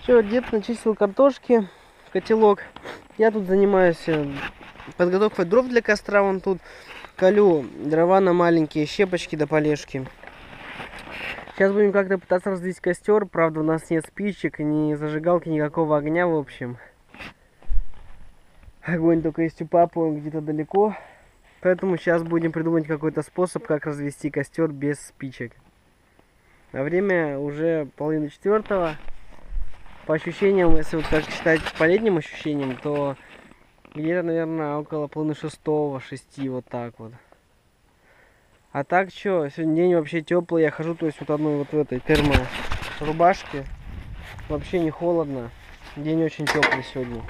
Все, дед начистил картошки, котелок. Я тут занимаюсь подготовкой дров для костра. Вон тут колю дрова на маленькие щепочки до полежки. Сейчас будем как-то пытаться развести костер. Правда, у нас нет спичек, ни зажигалки, никакого огня, в общем. Огонь только есть у папы, он где-то далеко. Поэтому сейчас будем придумать какой-то способ, как развести костер без спичек. А время уже 3:30. По ощущениям, если вот как считать по летним ощущениям, то где-то, наверное, около 5:30, 6, вот так вот. А так что, сегодня день вообще теплый, я хожу, то есть вот одной вот в этой терморубашке. Вообще не холодно. День очень теплый сегодня.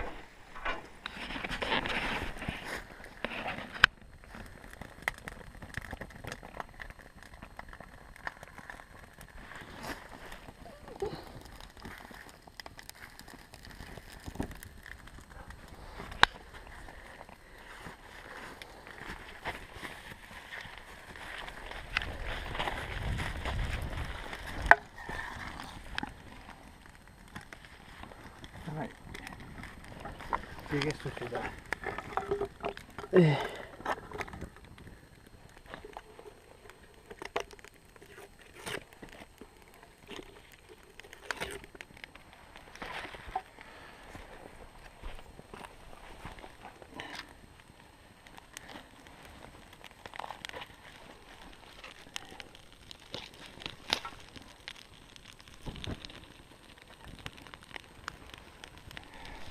Давай. Пересу сюда.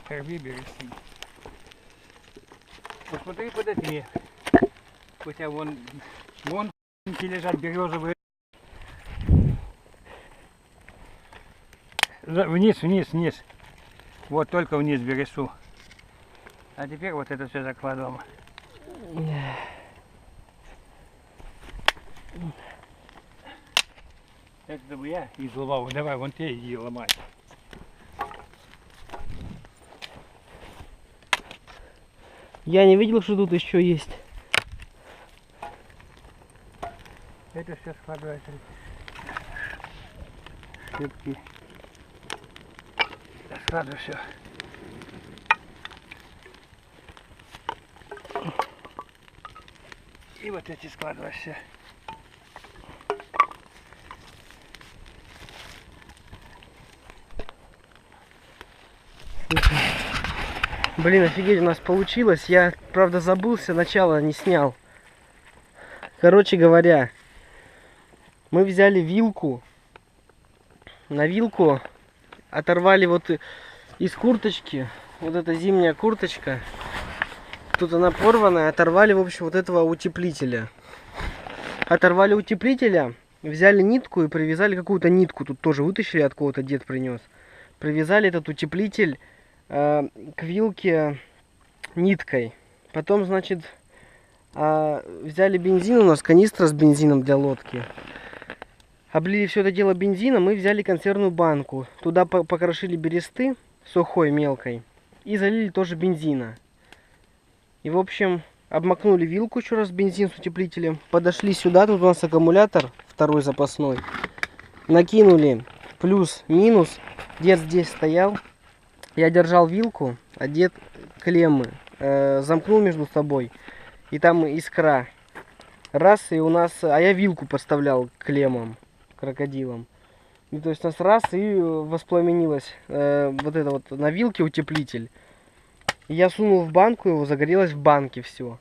Выбери. Посмотри, подожди. Хотя вон лежат березовые. Вниз. Вот только вниз бересу. А теперь вот это все закладываем. Это бы я изломал. Давай, вон те иди ломай. Я не видел, что тут еще есть. Это все складывается. Щепки. Складываю все. И вот эти складываю все. Блин, офигеть, у нас получилось. Я, правда, забылся, начало не снял. Короче говоря, мы взяли вилку. На вилку оторвали вот из курточки. Вот эта зимняя курточка. Тут она порванная. Оторвали, в общем, вот этого утеплителя. Оторвали утеплителя. Взяли нитку и привязали какую-то нитку. Тут тоже вытащили, откуда-то дед принес. Привязали этот утеплитель к вилке ниткой. Потом, значит, взяли бензин, у нас канистра с бензином для лодки. Облили все это дело бензином и взяли консервную банку. Туда покрошили бересты сухой, мелкой. И залили тоже бензина. И, в общем, обмакнули вилку еще раз в бензин с утеплителем. Подошли сюда, тут у нас аккумулятор второй запасной. Накинули плюс-минус. Дед здесь стоял. Я держал вилку, а дед клеммы замкнул между собой. И там искра. Раз, и у нас... А я вилку подставлял к клеммам, крокодилам. И то есть у нас раз, и воспламенилось вот это вот на вилке утеплитель. И я сунул в банку его, загорелось в банке все.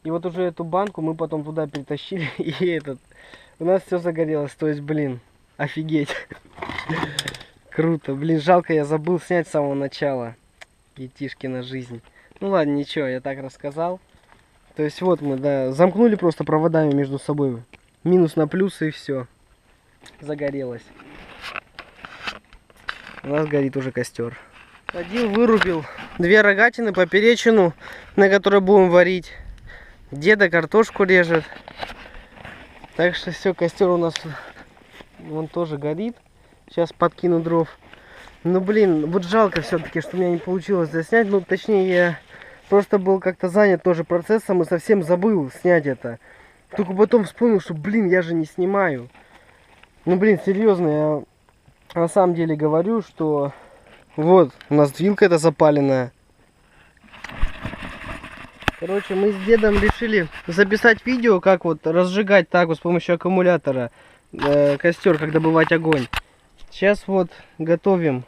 И вот уже эту банку мы потом туда перетащили, и у нас все загорелось. То есть, блин, офигеть. Круто. Блин, жалко, я забыл снять с самого начала. Етишкина жизнь. Ну ладно, ничего, я так рассказал. То есть вот мы, да, замкнули просто проводами между собой. Минус на плюс, и все. Загорелось. У нас горит уже костер. Один вырубил 2 рогатины, поперечину, на которой будем варить. Деда картошку режет. Так что все, костер у нас вон тоже горит. Сейчас подкину дров. Ну блин, вот жалко все-таки, что у меня не получилось заснять. Ну точнее, я просто был как-то занят тоже процессом и совсем забыл снять это. Только потом вспомнил, что блин, я же не снимаю. Ну блин, серьезно, я на самом деле говорю, что Вот, у нас вилка эта запаленная. Короче, мы с дедом решили записать видео, как вот разжигать так вот с помощью аккумулятора костер, как добывать огонь. Сейчас вот готовим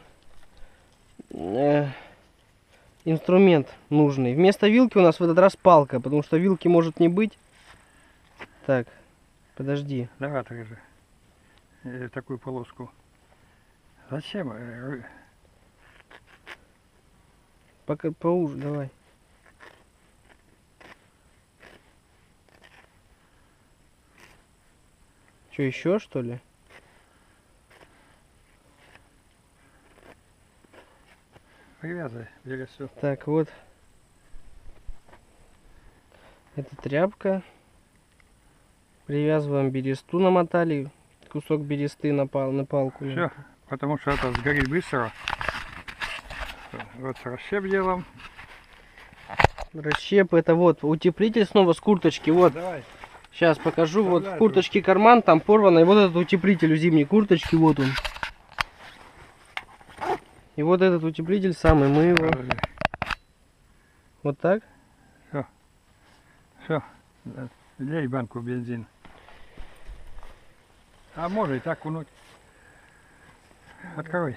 инструмент нужный. Вместо вилки у нас в этот раз палка, потому что вилки может не быть. Так, подожди. Давай так же. Такую полоску. Зачем? Пока поуже, давай. Что, еще что ли? Привязывай бересу. Так, вот. Это тряпка. Привязываем бересту, намотали. Кусок бересты на палку. Все, потому что это сгорит быстро. Вот расщеп делаем. Расщеп, это вот утеплитель снова с курточки. Вот, Давай. сейчас покажу. Вот Давай, в курточке карман, там порвано. И вот этот утеплитель у зимней курточки, вот он. И вот этот утеплитель самый, мы его вот так. Все. Лей банку бензин. А может и так кунуть. Открой.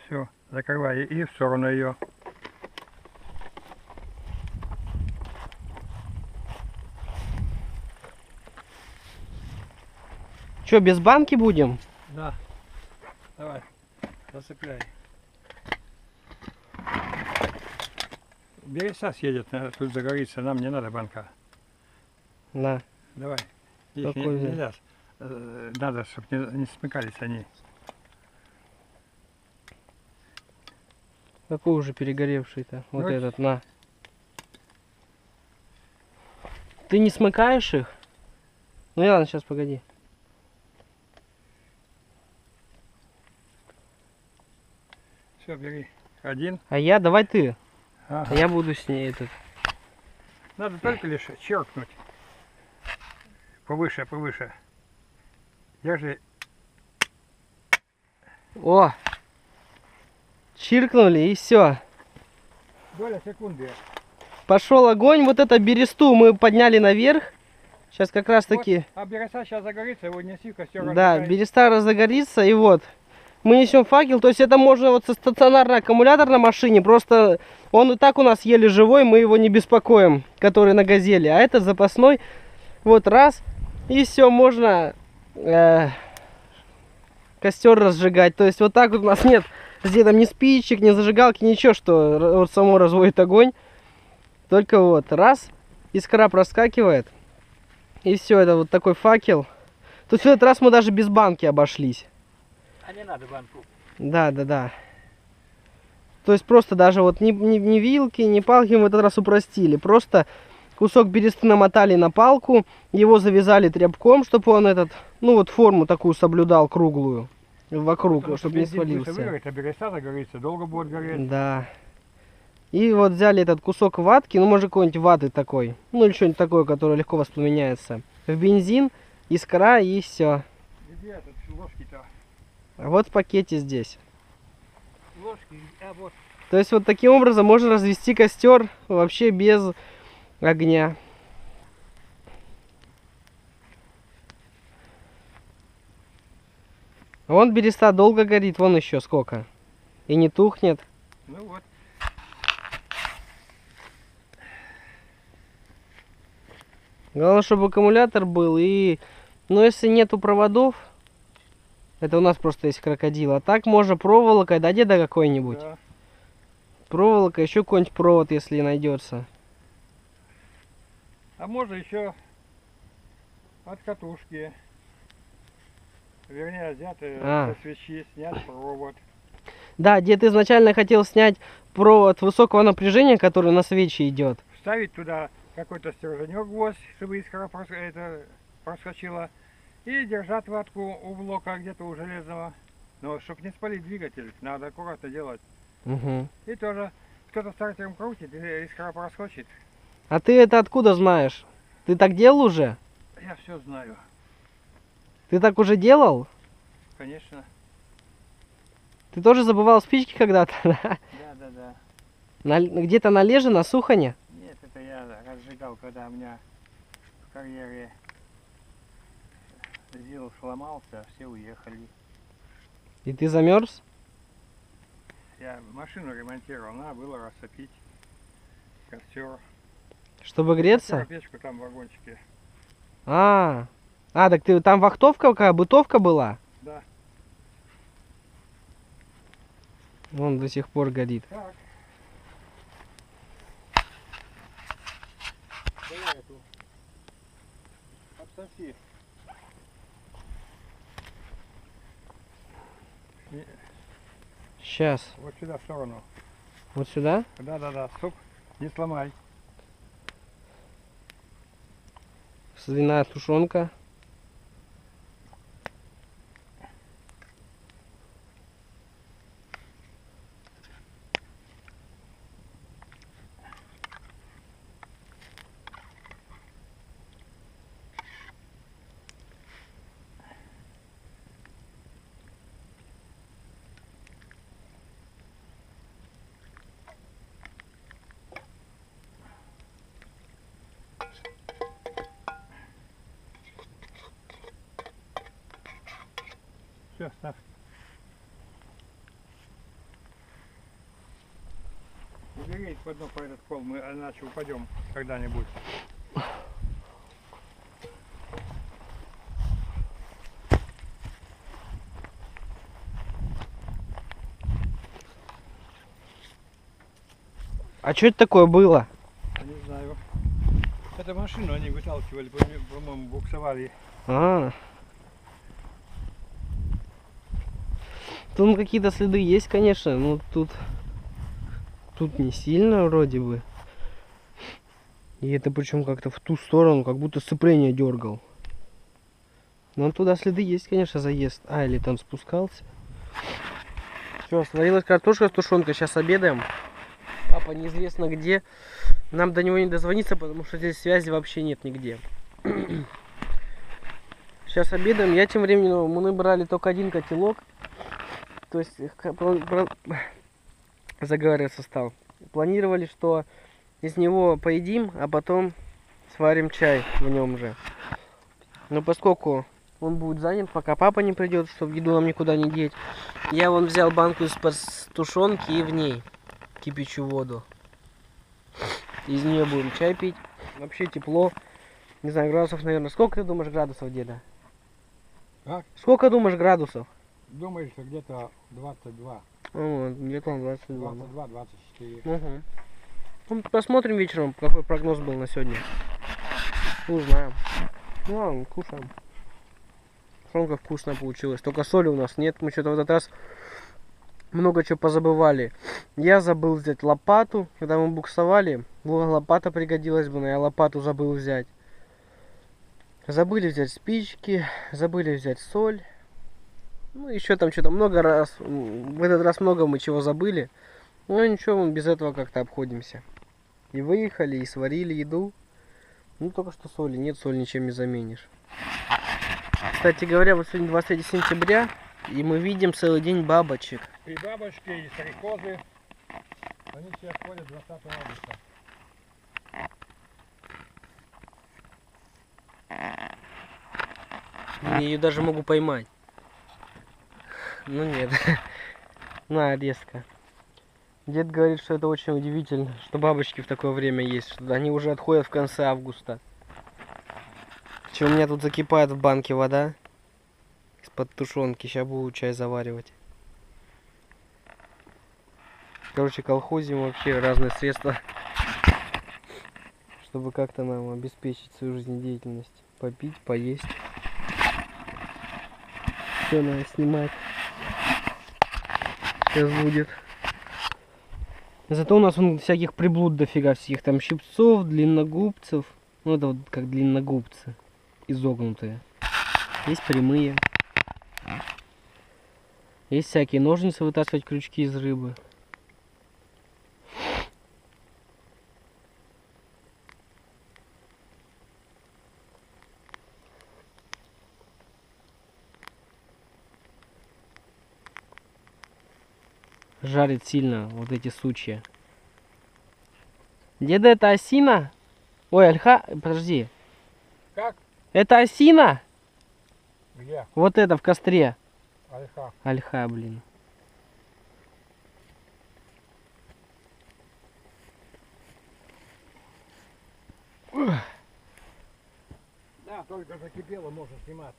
Все, закрывай и в сторону ее. Что, без банки будем? Да. Давай, зацепляй. Береса съедет, тут загорится, нам не надо банка. На. Давай. Их Какой взять? нельзя. Надо, чтобы не смыкались они. Какой уже перегоревший-то? Вот Вот. этот, на. Ты не смыкаешь их? Ну ладно, сейчас погоди. Все, бери. Один. А я, давай ты. Ага. А я буду с ней этот. Надо только лишь черкнуть. Повыше, повыше. Держи. О! Чиркнули и все. Доля секунды. Пошел огонь. Вот это бересту мы подняли наверх. Сейчас как раз таки. Вот, а береса сейчас загорится, его неси в костер. Да, береста разогорится, и вот. Мы несем факел, то есть это можно вот со стационарный аккумулятор на машине, просто он и так у нас еле живой, мы его не беспокоим, который на газели, а это запасной, вот раз, и все, можно костер разжигать, то есть вот так вот у нас нет здесь там ни спичек, ни зажигалки, ничего, что вот само разводит огонь, только вот раз, искра проскакивает, и все, это вот такой факел, то есть в этот раз мы даже без банки обошлись. А не надо банку. Да. То есть просто даже вот ни вилки, ни палки мы в этот раз упростили. Просто кусок бересты намотали на палку, его завязали тряпком, чтобы он этот, ну вот форму такую соблюдал круглую вокруг, чтобы не свалился. А береста загорится, долго будет гореть. Да. И вот взяли этот кусок ватки, ну может какой-нибудь ваты такой, ну или что-нибудь такое, которое легко воспламеняется. В бензин, искра и все. Где этот ложки-то? А вот в пакете здесь. Ложки, а вот. То есть вот таким образом можно развести костер вообще без огня. Вон береста долго горит, вон еще сколько. И не тухнет. Ну вот. Главное, чтобы аккумулятор был и... Ну, если нету проводов, это у нас просто есть крокодил. А так можно проволокой, да, деда какой-нибудь? Да. Проволока, еще какой-нибудь провод, если найдется. А можно еще от катушки. Вернее, взять со свечи, снять провод. Да, дед изначально хотел снять провод высокого напряжения, который на свечи идет. Вставить туда какой-то стерженек, гвоздь, чтобы искра проскочила. И держать ватку у блока где-то у железного. Но чтобы не спалить двигатель, надо аккуратно делать. Угу. И тоже кто-то стартером крутит, и искра проскочит. А ты это откуда знаешь? Ты так делал уже? Я все знаю, Ты так уже делал? конечно. Ты тоже забывал спички когда-то? Да. Где-то на Леже, на Сухане? Нет, это я разжигал, когда у меня в карьере ЗИЛ сломался, все уехали. И ты замерз? Я машину ремонтировал, надо было растопить костер. Чтобы греться? Печку там в вагончике. Так ты там вахтовка какая, бытовка была? Да. Вон до сих пор горит. Так. Давай эту. Обсоси. Сейчас. Вот сюда в сторону. Вот сюда? Да. Стоп. Не сломай. Свиная тушенка. Все, ставь. Убери подно по этот кол, мы иначе упадем когда-нибудь. А что это такое было? Я не знаю. Это машину они выталкивали, по-моему, буксовали. Тут какие-то следы есть, конечно, но тут не сильно вроде бы. И это причем как-то в ту сторону, как будто сцепление дергал. Но туда следы есть, конечно, заезд. Или там спускался. Все, сварилась картошка с тушенкой, сейчас обедаем. Папа неизвестно где. Нам до него не дозвониться, потому что здесь связи вообще нет нигде. Сейчас обедаем. Я тем временем, мы набрали только один котелок. То есть, заговариваться стал. Планировали, что из него поедим, а потом сварим чай в нем же. Но поскольку он будет занят, пока папа не придет, чтобы еду нам никуда не деть, я вон взял банку из-под тушенки и в ней кипячу воду. Из нее будем чай пить. Вообще тепло. Не знаю, градусов, наверное. Сколько ты думаешь градусов, деда? Как? Сколько думаешь градусов? Думаешь, что где-то 22. Где-то он 22. 22-24. Угу. Ну, посмотрим вечером, какой прогноз был на сегодня. Узнаем. Ну ладно, кушаем. Тушенка вкусная получилась. Только соли у нас нет. Мы что-то в этот раз много чего позабывали. Я забыл взять лопату. Когда мы буксовали, лопата пригодилась бы, но я лопату забыл взять. Забыли взять спички. Забыли взять соль. Ну, еще там что-то много раз. В этот раз много мы чего забыли. Ну, ничего, мы без этого как-то обходимся. И выехали, и сварили еду. Ну, только что соли нет, соль ничем не заменишь. Кстати говоря, вот сегодня 23 сентября, и мы видим целый день бабочек. И бабочки, и стрекозы. Они все ходят 20 августа. Я ее даже могу поймать. Ну нет. На, резко. Дед говорит, что это очень удивительно, что бабочки в такое время есть, что они уже отходят в конце августа. Че, у меня тут закипает в банке вода из-под тушенки, сейчас буду чай заваривать. Короче, колхозим вообще разные средства, чтобы как-то нам обеспечить свою жизнедеятельность. Попить, поесть. Все надо снимать. Сейчас будет. Зато у нас вон всяких приблуд дофига, всяких там щипцов, длинногубцев. Ну это вот как длинногубцы, изогнутые. Есть прямые. Есть всякие ножницы вытаскивать крючки из рыбы. жарит сильно вот эти сучья. Деда, это осина? Ой, ольха, подожди. Как? Это осина? Где? Вот это в костре. Ольха. Ольха, блин. Да, только закипело, можно снимать.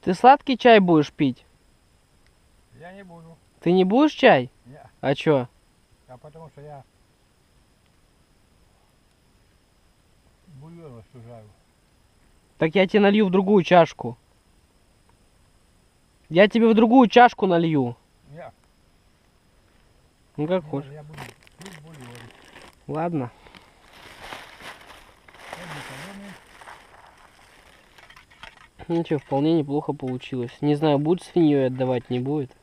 Ты сладкий чай будешь пить? Я не буду. Ты не будешь чай? Не. А чё? А потому что я бульон остужаю. Так я тебе налью в другую чашку. Я тебе в другую чашку налью. Не. Ну как хочешь. Я буду пить бульон. Ладно. Ничего, вполне неплохо получилось. Не знаю, будет свиньей отдавать, не будет.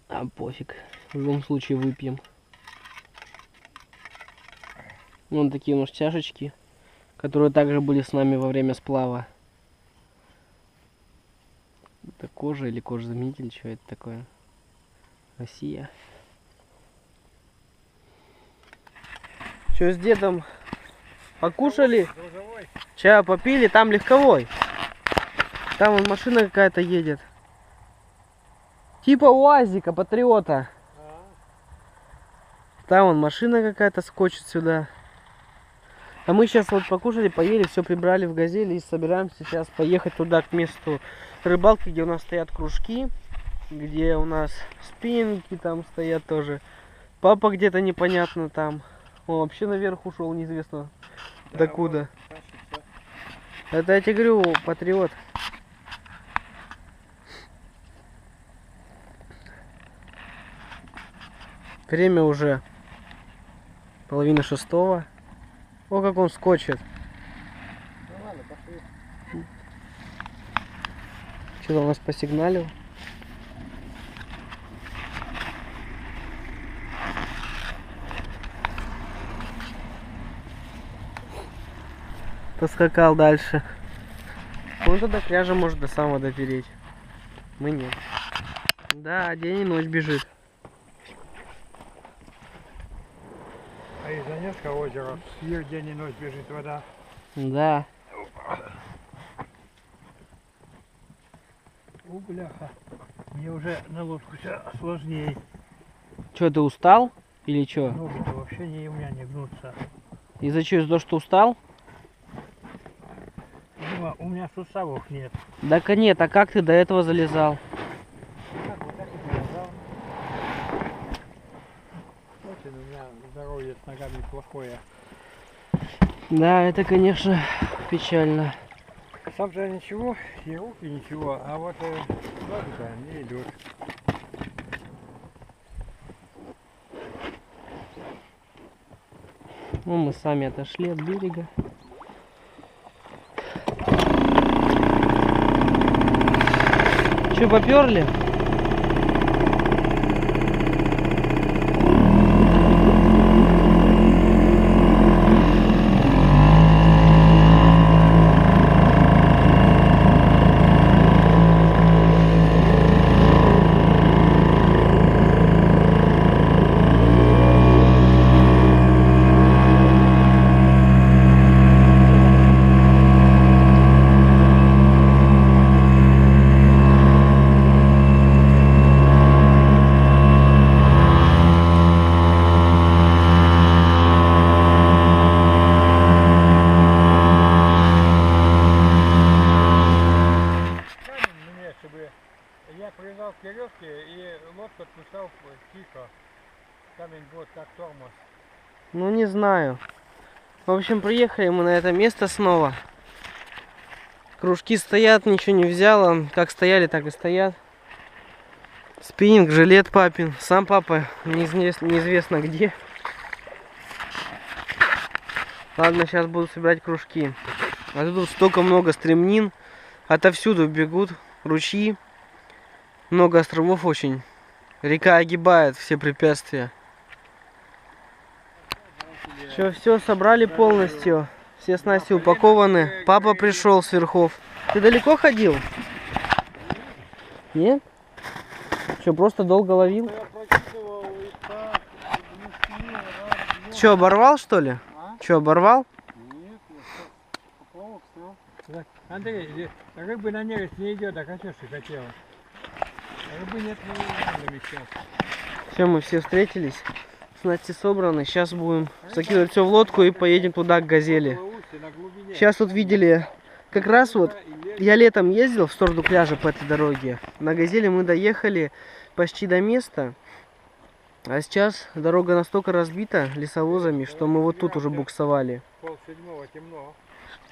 А пофиг. В любом случае выпьем. Вон такие у нас чашечки, которые также были с нами во время сплава. Это кожа или кожзаменитель, что это такое? Россия. Что с дедом? Покушали? Грузовой. Чай попили, там легковой. Там вон машина какая-то едет. Типа УАЗика, Патриота. Там вон машина какая-то скочит сюда. А мы сейчас вот покушали, поели, все прибрали в газели и собираемся сейчас поехать туда, к месту рыбалки, где у нас стоят кружки, где у нас спиннинги там стоят тоже. Папа где-то непонятно там. Он вообще наверх ушел, неизвестно докуда. Это я тебе говорю, Патриот. Время уже 5:30. О, как он скочит. Ну ладно, пошли. Что-то у нас посигналил. Поскакал дальше. Он тогда кряжа может до самого допереть. Мы нет. Да, день и ночь бежит. А из Донецкого озера вверх день и ночь бежит вода. Да. У, бляха. Мне уже на лодку все сложнее. Че, ты устал? Или что? Ноги-то вообще у меня не гнутся. Из-за чего? Из-за того, что устал? Дима, у меня суставов нет. Да нет, а как ты до этого залезал? Так, вот так и залезал. Очень у меня здоровье с ногами плохое. Да, это, конечно, печально. Сам-то ничего, и руки ничего, а вот ноги-то не идут. Ну, мы сами отошли от берега. Че, поперли? Я привязал к веревке и лодку отпускал тихо. Камень вот как тормоз. Ну, не знаю. В общем, приехали мы на это место снова. Кружки стоят, ничего не взял. Как стояли, так и стоят. Спиннинг, жилет папин. Сам папа неизвестно где. Ладно, сейчас буду собирать кружки. А тут столько много стремнин. Отовсюду бегут ручьи. Много островов очень. Река огибает все препятствия. Все собрали полностью. Все снасти упакованы. Папа пришел с верхов. Ты далеко ходил? Нет? Что, просто долго ловил? Что, оборвал, что ли? Что, оборвал? Нет, я поплавок снял. Андрей, рыбы на нерест не идет, а хотел, что хотела. Рыбы нет, не намечал. Все, мы все встретились. Снасти собраны. Сейчас будем закидывать все в лодку и поедем туда, к Газели. Сейчас тут видели, как раз вот, я летом ездил в сторону пляжа по этой дороге. На Газели мы доехали почти до места. А сейчас дорога настолько разбита лесовозами, что мы вот тут уже буксовали. Полседьмого темно.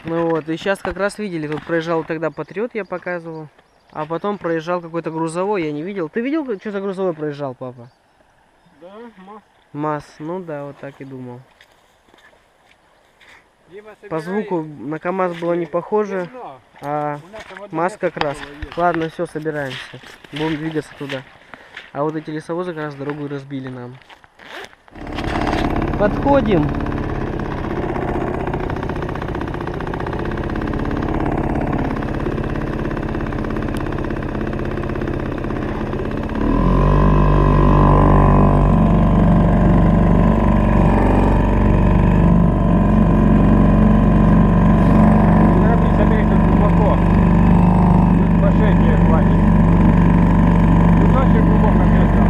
Ну вот, и сейчас как раз видели, тут проезжал тогда Патриот, я показывал. А потом проезжал какой-то грузовой, я не видел. Ты видел, что за грузовой проезжал, папа? Да, МАЗ. МАЗ, ну да, вот так и думал. Дима, По собирай. звуку на КамАЗ было не похоже, Темно. а У нас там одно МАЗ место как раз. было есть. Ладно, все, собираемся. Будем двигаться туда. А вот эти лесовозы как раз дорогу и разбили нам. Подходим. Корабль забери тут глубоко. Тут по шее тебе хватит. Тут очень глубоко место.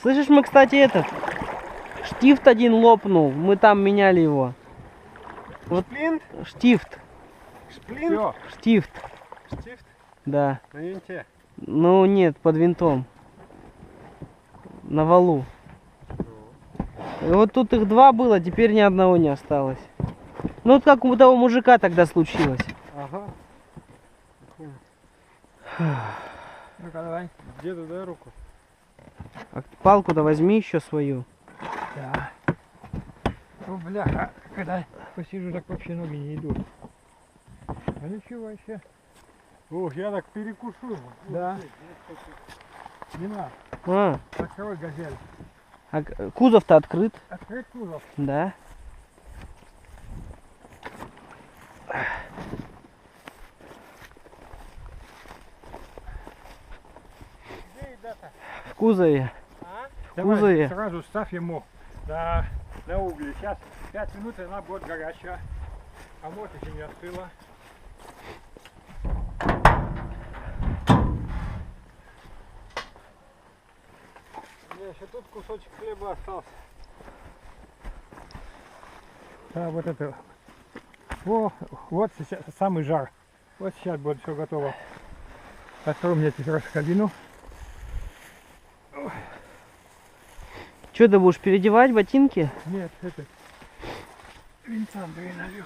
Слышишь, мы, кстати, этот штифт один лопнул. Мы там меняли его. Вот Шплинт? штифт. Шплинт? Всё. Штифт. Штифт? Да. На винте. Ну нет, под винтом. На валу. И вот тут их два было, теперь ни одного не осталось. Ну вот как у того мужика тогда случилось. Ага. Ну-ка, давай. Деду дай руку. А палку-то возьми еще свою. Да. Ну, бляха, когда посижу, так вообще ноги не идут. А ничего вообще. Ух, я так перекушу. Да. Не надо. А, Открой газель. кузов-то открыт. Открыть кузов. Да. Где ребята? В кузове. А? кузове. Давай сразу ставь ему на угли. Сейчас 5 минут, и она будет горячая. А вот еще не остыла. Еще тут кусочек хлеба остался. А вот это. О, вот сейчас самый жар. Вот сейчас будет все готово. Открой мне теперь раз кабину. Что ты будешь переодевать ботинки? Нет, это винца Андрей налил.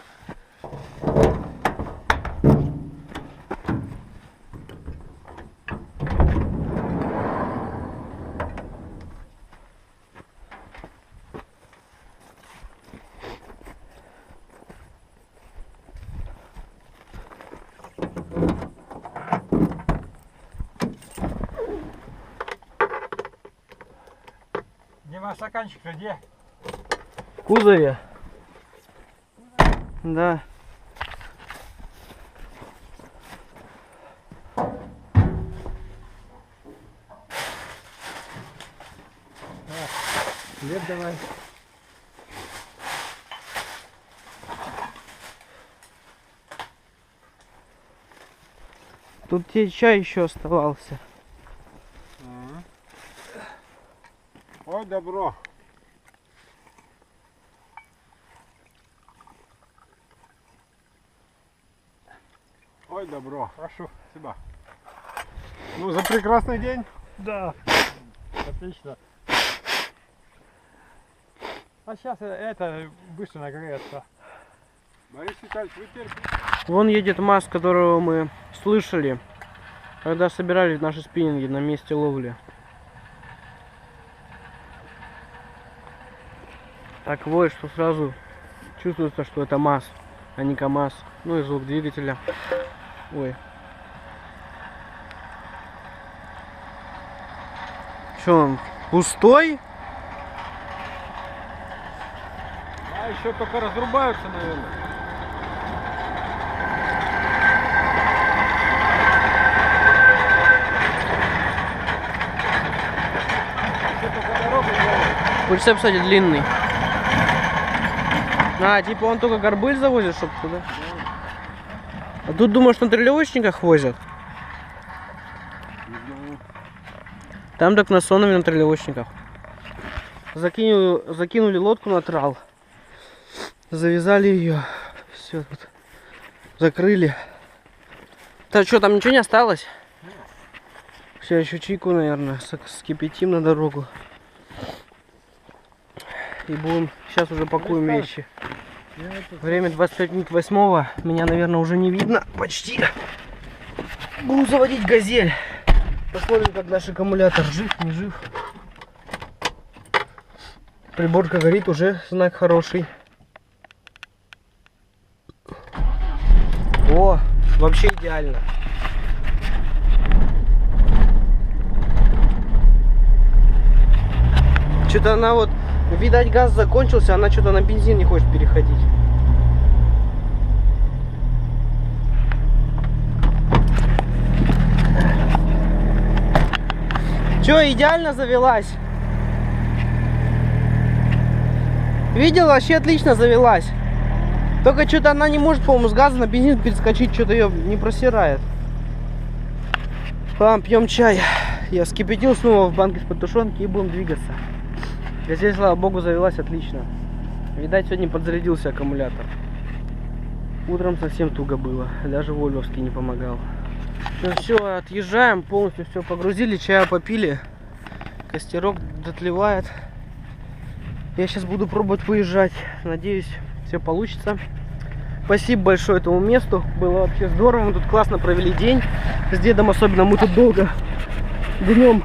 Дима, стаканчик-то где? В кузове. Да. Хлеб давай. Тут тебе чай еще оставался. Ой, добро. Ой, добро. Хорошо, спасибо. Ну, за прекрасный день. Да. Отлично. А сейчас это быстро нагреется. Борис Витальевич, вы терпите. Вон едет МАЗ, которого мы слышали, когда собирали наши спиннинги на месте ловли. Так воет, что сразу чувствуется, что это МАЗ, а не КамАЗ. Ну и звук двигателя. Ой. Что он, пустой? А еще только разрубаются, наверное. Еще только дорогу делают. Прицеп, кстати, длинный. А, типа он только горбыль завозит, чтоб туда. А тут думаешь, на трелевочниках возят? Там так на сонами на трелевочниках. Закинули лодку на трал. Завязали ее. Все тут. Закрыли. Так что, там ничего не осталось? Все, еще чайку, наверное, скипятим на дорогу. И будем, сейчас уже пакуем вещи. Время 25 минут 8. Меня, наверное, уже не видно почти. Буду заводить газель. Посмотрим, как наш аккумулятор жив, не жив. Приборка горит, уже знак хороший. О, вообще идеально. Что-то она вот, видать, газ закончился, она что-то на бензин не хочет переходить. Че, идеально завелась? Видел, вообще отлично завелась. Только что-то она не может, по-моему, с газа на бензин перескочить, что-то ее не просирает. Ладно, пьем чай. Я скипятил снова в банке с-под тушенки и будем двигаться. Газель, слава богу, завелась отлично. Видать, сегодня подзарядился аккумулятор. Утром совсем туго было, даже вольвовский не помогал. Ну все, отъезжаем, полностью все погрузили, чая попили. Костерок дотлевает. Я сейчас буду пробовать выезжать. Надеюсь, все получится. Спасибо большое этому месту. Было вообще здорово. Мы тут классно провели день. С дедом особенно мы тут долго днем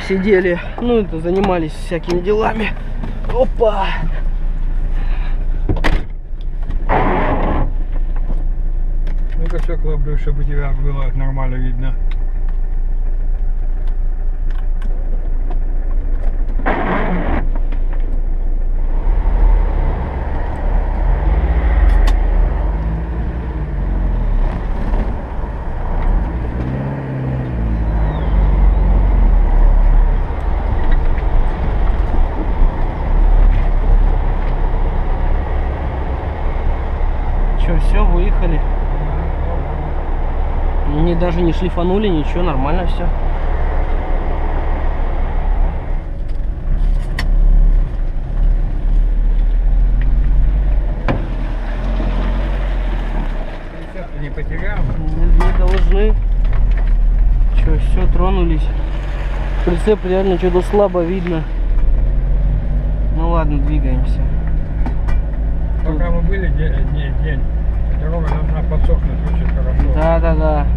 сидели. Ну, это занимались всякими делами. Опа! Ну-ка все клаблю, чтобы тебя было нормально видно. Все, выехали. Они даже не шлифанули, ничего, нормально все. Не потерял? Не должны. Че, все, тронулись. Прицеп реально что-то слабо видно. Ну ладно, двигаемся. Пока мы были день, дорога должна подсохнуть очень хорошо. Да.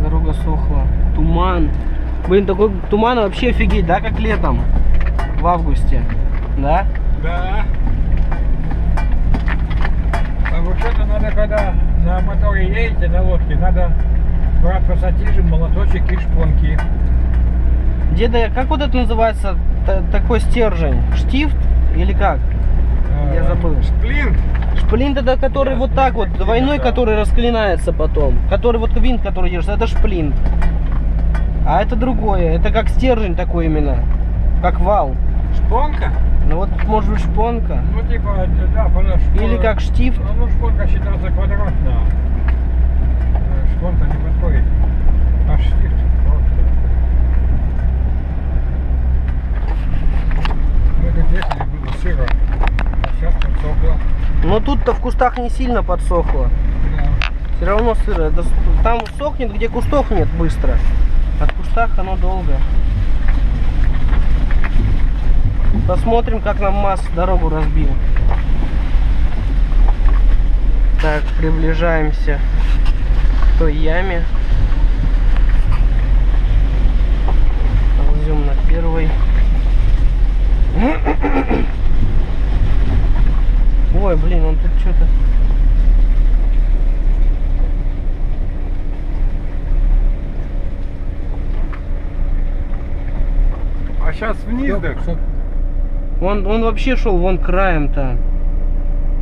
Дорога сохла. Туман. Блин, такой туман вообще офигеть, да, как летом. В августе. Да? Да. А вообще-то надо, когда на моторе едете, на лодке, надо брать пассатижи, молоточек и шпонки. Деда, как вот это называется, такой стержень? Штифт или как? Я забыл. Шплинт. Шплинт это который вот так вот, двойной, который расклинается потом. Который вот винт, который держится, это шплинт. А это другое, это как стержень такой именно. Как вал. Шпонка? Ну вот может быть шпонка. Ну типа, да, шпонка. Или как штифт. Ну шпонка считается квадратная. Шпонка не подходит. А штифт. Мы тут ехали, было сыро. А сейчас подсохло. Но тут-то в кустах не сильно подсохло. Да. Все равно сыро. Там сохнет, где кустов нет, быстро. А в кустах оно долго. Посмотрим, как нам МАЗ дорогу разбил. Так, приближаемся к той яме. Ползем на первой. Ой, блин, он тут что-то... А сейчас вниз, да? Он вообще шел вон краем там.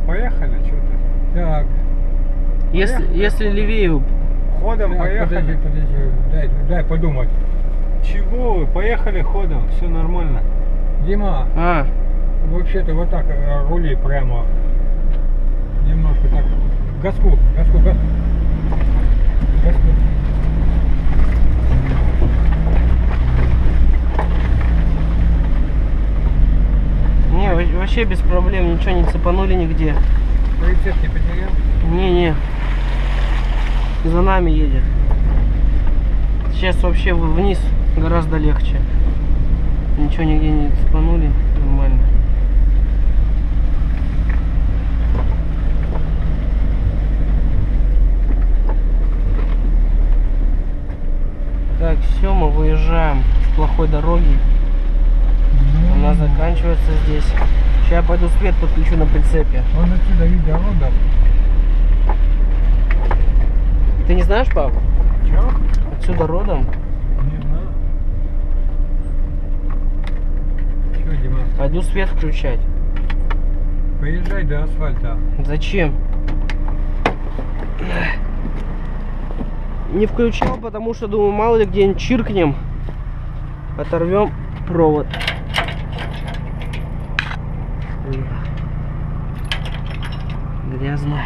Поехали, что ты? Так. Если левее... Ходом Так, поехали. подожди, дай подумать. Чего вы? Поехали ходом, все нормально. Дима, А, вообще-то вот так рули прямо. Немножко так. Газку. не, вообще без проблем, ничего не цепанули нигде. Рецепт не потерял? Не-не. За нами едет. Сейчас вообще вниз гораздо легче. Ничего нигде не цепанули. Нормально. Так, все, мы выезжаем с плохой дороги. Она заканчивается здесь. Сейчас я пойду свет подключу на прицепе. Он отсюда видно родом. Ты не знаешь, пап? Чё? Отсюда родом? Не знаю. Чё, Дима? Пойду свет включать. Поезжай до асфальта. Зачем? Не включал, потому что думаю, мало ли где-нибудь чиркнем, оторвем провод. Грязно.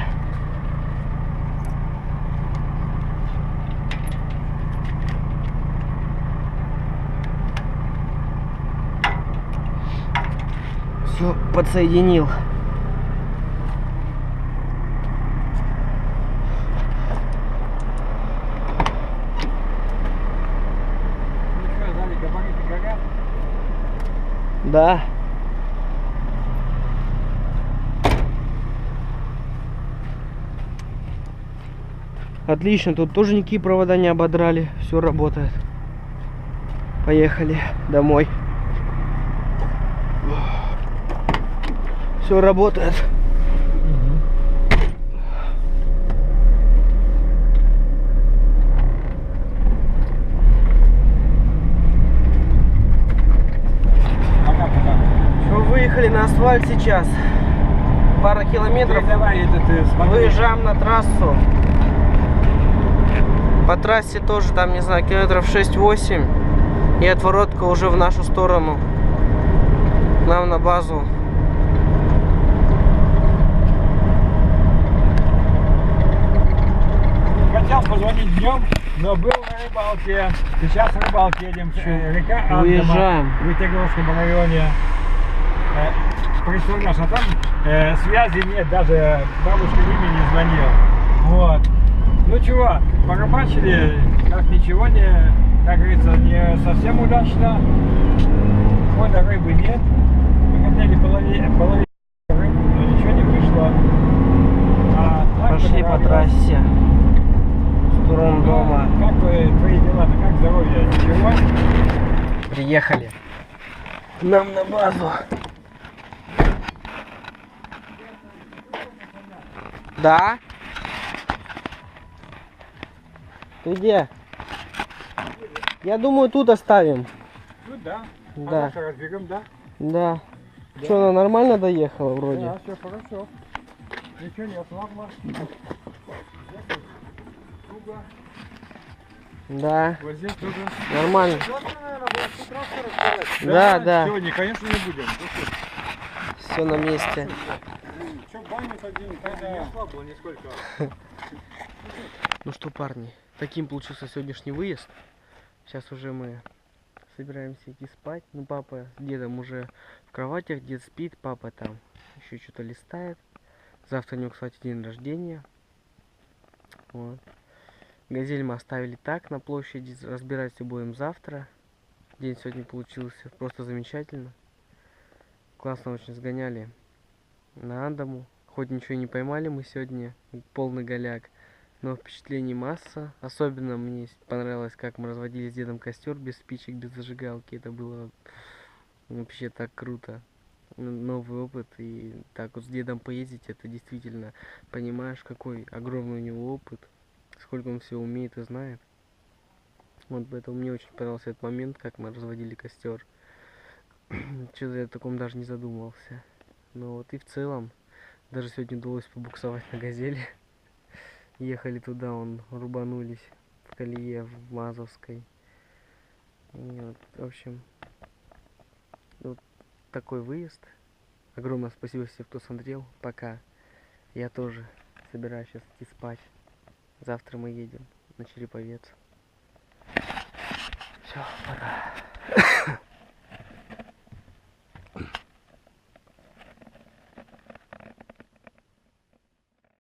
Все, подсоединил. Ну что, сзади габариты горят? Да. Отлично, тут тоже никакие провода не ободрали. Все работает. Поехали домой. Все работает. Мы выехали на асфальт сейчас. Пара километров. Давай это ты смотри. Выезжаем на трассу. По трассе тоже там, не знаю, километров 6-8. И отворотка уже в нашу сторону. К нам на базу. Хотел позвонить днем, но был на рыбалке. Сейчас на рыбалке едем. Река Андама Уезжаем. в Вытегровском районе. Представляешь, а там связи нет, даже бабушка Ниме не звонил. Вот. Ну чего, порыбачили, как ничего не, как говорится, не совсем удачно. Хода рыбы нет. Мы хотели половить рыбу, но ничего не вышло. А так Пошли по понравилось. трассе. В сторону дома. Как твои дела, как здоровье? Ничего? Приехали. К нам на базу. Да? Ты где? Я думаю, тут оставим. Ну да. Да. Хорошо, разберем, да? Да. Что, она нормально доехала вроде? Да, все хорошо. Ничего не ослабло. Да. Вот здесь тоже. Нормально. Завтра, наверное, будет с утра все разбирать. Да, да. Сегодня, конечно, не будем. Все на месте. Что, баню один, когда не ослабло нисколько. Ну что, парни, таким получился сегодняшний выезд. Сейчас уже мы собираемся идти спать. Ну, папа с дедом уже в кроватях, дед спит, папа там еще что-то листает. Завтра у него, кстати, день рождения. Вот. Газель мы оставили так на площади, разбираться будем завтра. День сегодня получился просто замечательно. Классно очень сгоняли на Андаму. Хоть ничего и не поймали мы сегодня, полный голяк, но впечатлений масса. Особенно мне понравилось, как мы разводили с дедом костер без спичек, без зажигалки. Это было вообще так круто. Новый опыт. И так вот с дедом поездить, это действительно понимаешь, какой огромный у него опыт, сколько он всего умеет и знает. Вот поэтому мне очень понравился этот момент, как мы разводили костер. Что-то я о таком даже не задумывался. Ну вот и в целом, даже сегодня удалось побуксовать на газели. Ехали туда, рубанулись в колее в Мазовской. И вот, в общем, вот такой выезд. Огромное спасибо всем, кто смотрел. Пока. Я тоже собираюсь сейчас идти спать. Завтра мы едем на Череповец. Все, пока.